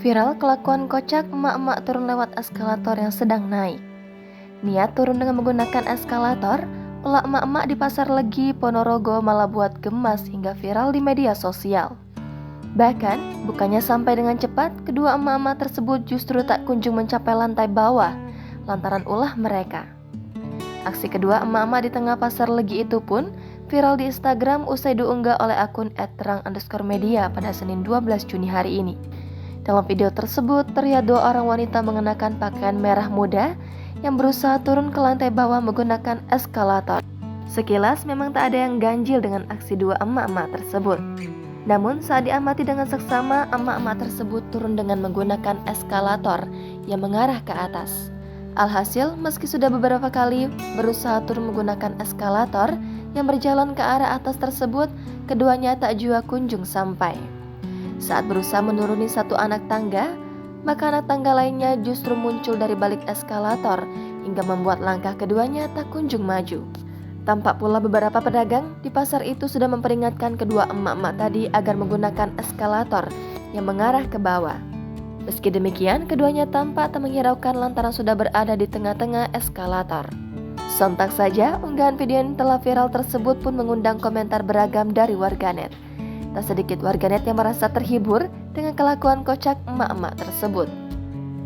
Viral kelakuan kocak emak-emak turun lewat eskalator yang sedang naik. Niat turun dengan menggunakan eskalator, ulah emak-emak di Pasar Legi, Ponorogo malah buat gemas hingga viral di media sosial. Bahkan, bukannya sampai dengan cepat, kedua emak-emak tersebut justru tak kunjung mencapai lantai bawah, lantaran ulah mereka. Aksi kedua emak-emak di tengah Pasar Legi itu pun viral di Instagram usai diunggah oleh akun @terang_media pada Senin 12 Juni hari ini. Dalam video tersebut, terlihat dua orang wanita mengenakan pakaian merah muda yang berusaha turun ke lantai bawah menggunakan eskalator. Sekilas memang tak ada yang ganjil dengan aksi dua emak-emak tersebut. Namun saat diamati dengan seksama, emak-emak tersebut turun dengan menggunakan eskalator yang mengarah ke atas. Alhasil, meski sudah beberapa kali berusaha turun menggunakan eskalator yang berjalan ke arah atas tersebut, keduanya tak jua kunjung sampai. Saat berusaha menuruni satu anak tangga, maka anak tangga lainnya justru muncul dari balik eskalator hingga membuat langkah keduanya tak kunjung maju. Tampak pula beberapa pedagang di pasar itu sudah memperingatkan kedua emak-emak tadi agar menggunakan eskalator yang mengarah ke bawah. Meski demikian, keduanya tampak tak menghiraukan lantaran sudah berada di tengah-tengah eskalator. Sontak saja, unggahan video yang telah viral tersebut pun mengundang komentar beragam dari warganet. Tak sedikit warganet yang merasa terhibur dengan kelakuan kocak emak-emak tersebut.